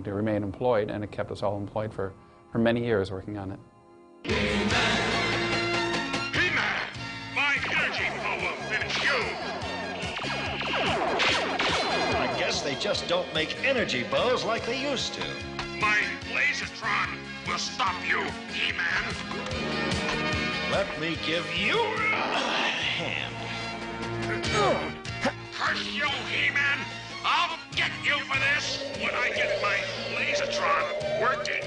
to remain employed, and it kept us all employed for many years working on it. He-Man! My energy power finish you! I guess they just don't make energy bows like they used to. My Lasertron will stop you, He-Man! Let me give you a hand. Curse you, He-Man! I'll get you for this when I get my Lasertron working!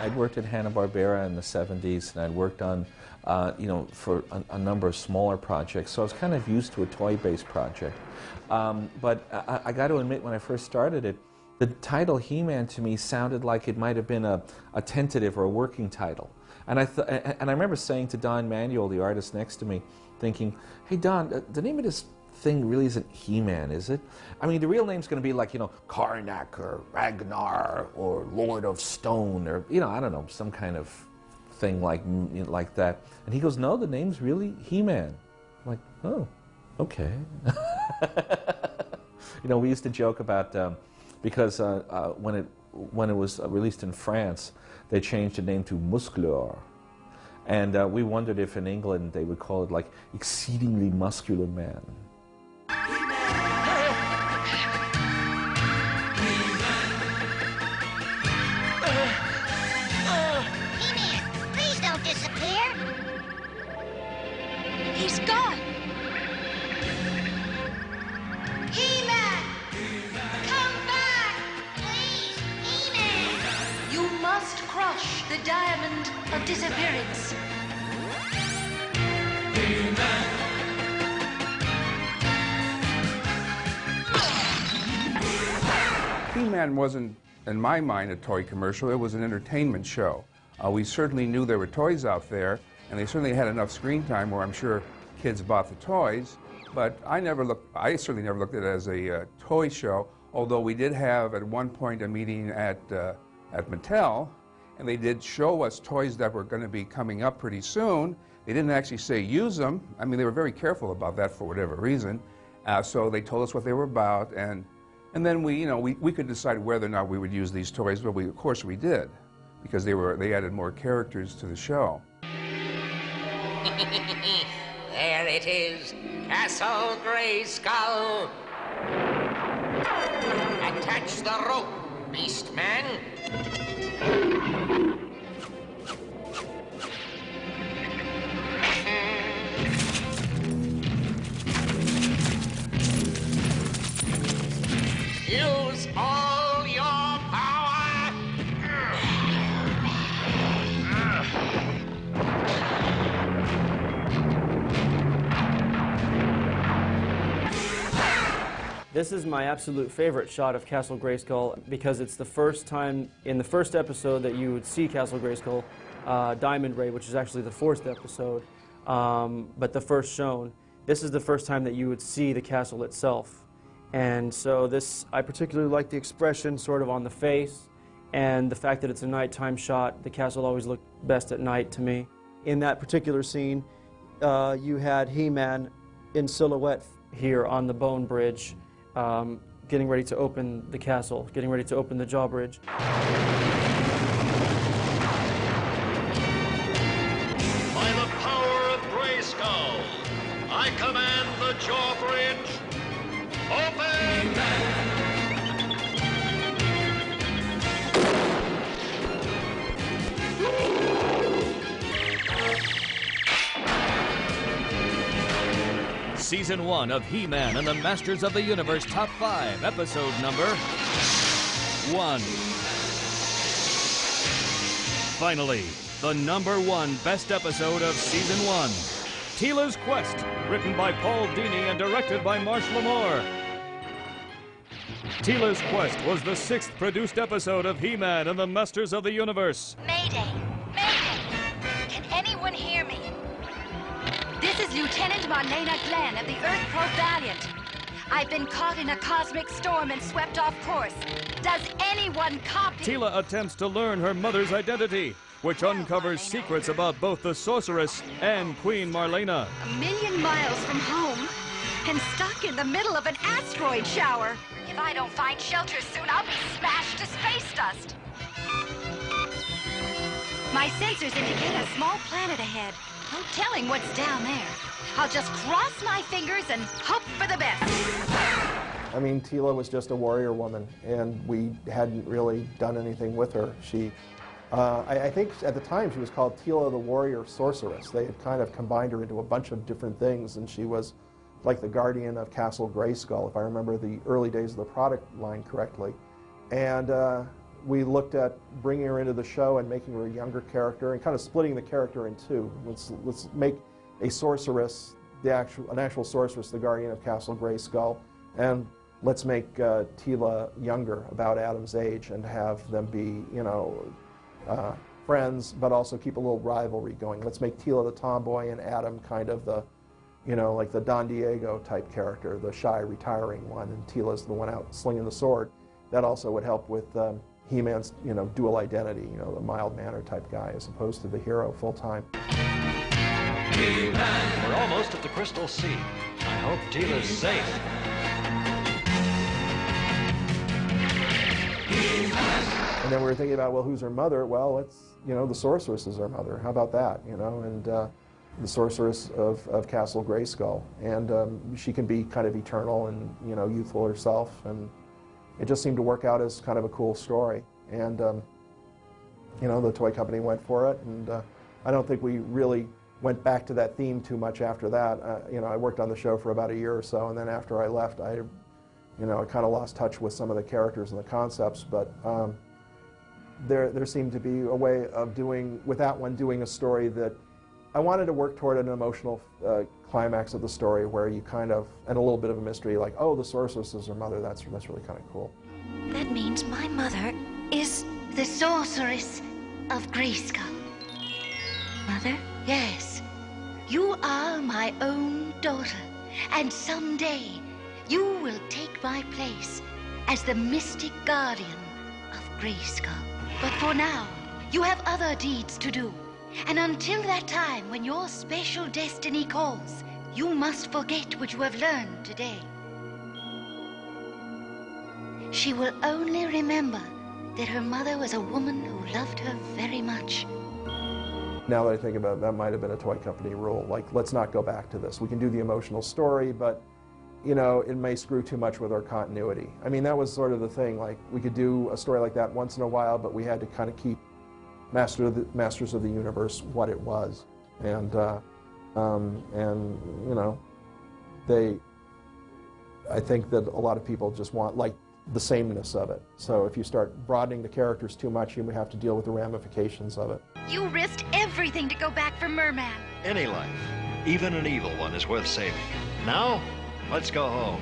I'd worked at Hanna-Barbera in the 70s, and I'd worked on, for a number of smaller projects, so I was kind of used to a toy-based project. But I got to admit, when I first started it, the title He-Man to me sounded like it might have been a tentative or a working title. And I remember saying to Don Manuel, the artist next to me, thinking, "Hey Don, the name of this thing really isn't He-Man, is it? I mean, the real name's going to be like, Karnak or Ragnar or Lord of Stone or, I don't know, some kind of thing like that." And he goes, "No, the name's really He-Man." I'm like, "Oh, okay." We used to joke about, because when it was released in France, they changed the name to Musclor. And we wondered if in England they would call it like Exceedingly Muscular Man. He-Man, please don't disappear. He's gone. He-Man! Come back! Please, He-Man! You must crush the diamond of disappearance. He-Man wasn't, in my mind, a toy commercial. It was an entertainment show. We certainly knew there were toys out there, and they certainly had enough screen time where I'm sure kids bought the toys. But I certainly never looked at it as a toy show, although we did have at one point a meeting at Mattel, and they did show us toys that were going to be coming up pretty soon. They didn't actually say use them. I mean, they were very careful about that for whatever reason. So they told us what they were about, and then we could decide whether or not we would use these toys, but of course we did, because they added more characters to the show. There it is, Castle Grayskull. Attach the rope, Beastman. Use all your power! This is my absolute favorite shot of Castle Grayskull because it's the first time in the first episode that you would see Castle Grayskull, Diamond Ray, which is actually the 4th episode, but the first shown. This is the first time that you would see the castle itself. And so I particularly like the expression sort of on the face and the fact that it's a nighttime shot. The castle always looked best at night to me. In that particular scene, you had He-Man in silhouette here on the Bone Bridge, getting ready to open the castle, getting ready to open the drawbridge. By the power of Grayskull, I command the drawbridge. Open! Season 1 of He-Man and the Masters of the Universe Top 5, episode number 1. Finally, the #1 best episode of Season 1, Teela's Quest, written by Paul Dini and directed by Marsh Lamore. Teela's Quest was the 6th produced episode of He-Man and the Masters of the Universe. Mayday! Mayday! Can anyone hear me? This is Lieutenant Marlena Glenn of the Earth Probe Valiant. I've been caught in a cosmic storm and swept off course. Does anyone copy? Teela attempts to learn her mother's identity, which uncovers secrets about both the sorceress and Queen Marlena. 1,000,000 miles from home and stuck in the middle of an asteroid shower. If I don't find shelter soon, I'll be crust. My sensors indicate a small planet ahead. No telling what's down there. I'll just cross my fingers and hope for the best. I mean, Teela was just a warrior woman, and we hadn't really done anything with her. I think at the time she was called Teela the Warrior Sorceress. They had kind of combined her into a bunch of different things, and she was like the guardian of Castle Grayskull, if I remember the early days of the product line correctly. And we looked at bringing her into the show and making her a younger character and kind of splitting the character in two. Let's make a sorceress, an actual sorceress, the guardian of Castle Grayskull, and let's make Teela younger, about Adam's age, and have them be, friends, but also keep a little rivalry going. Let's make Teela the tomboy and Adam kind of the, like the Don Diego type character, the shy, retiring one, and Teela's the one out slinging the sword. That also would help with He-Man's, dual identity, the mild-mannered type guy, as opposed to the hero full-time. We're almost at the Crystal Sea. I hope Teela's safe. And then we were thinking about, well, who's her mother? Well, it's, the sorceress is her mother. How about that, and the sorceress of Castle Grayskull. And she can be kind of eternal and, youthful herself. And it just seemed to work out as kind of a cool story. And, the toy company went for it. And I don't think we really went back to that theme too much after that. I worked on the show for about a year or so. And then after I left, I kind of lost touch with some of the characters and the concepts. But there seemed to be a way of doing, with that one, doing a story that I wanted to work toward an emotional climax of the story where you kind of, and a little bit of a mystery, like, oh, the sorceress is her mother. That's really kind of cool. That means my mother is the sorceress of Grayskull. Mother? Yes. You are my own daughter, and someday you will take my place as the mystic guardian of Grayskull. But for now, you have other deeds to do. And until that time when your special destiny calls, you must forget what you have learned today. She will only remember that her mother was a woman who loved her very much. Now that I think about it, that might have been a toy company rule. Like, let's not go back to this. We can do the emotional story, but, it may screw too much with our continuity. I mean, that was sort of the thing. Like, we could do a story like that once in a while, but we had to kind of keep Masters of the Universe what it was. And I think that a lot of people just want, like, the sameness of it. So if you start broadening the characters too much, you have to deal with the ramifications of it. You risked everything to go back for Merman. Any life, even an evil one, is worth saving. Now, let's go home.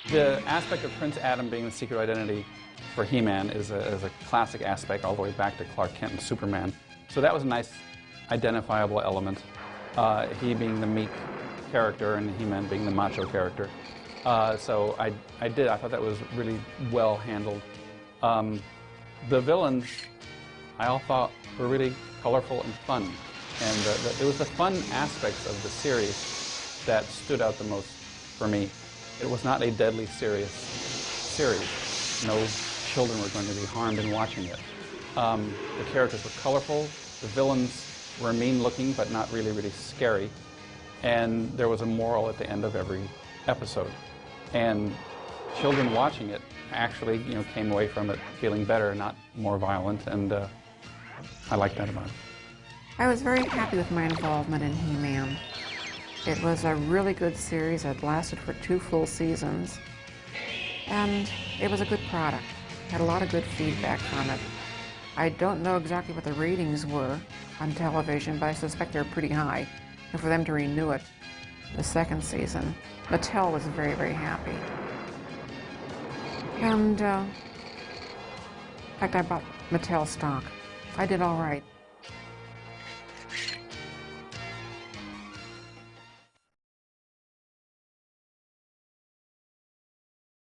The aspect of Prince Adam being the secret identity for He-Man is a classic aspect all the way back to Clark Kent and Superman. So that was a nice identifiable element. He being the meek character and He-Man being the macho character. So I thought that was really well handled. The villains, I all thought were really colorful and fun. And it was the fun aspects of the series that stood out the most for me. It was not a deadly serious series. No children were going to be harmed in watching it. The characters were colorful. The villains were mean-looking, but not really, really scary. And there was a moral at the end of every episode. And children watching it actually, came away from it feeling better, not more violent. And I liked that about it. I was very happy with my involvement in He-Man. It was a really good series. It lasted for 2 full seasons. And it was a good product. Had a lot of good feedback from it. I don't know exactly what the ratings were on television, but I suspect they're pretty high. And for them to renew it the 2nd season, Mattel was very, very happy. And in fact, I bought Mattel stock. I did all right.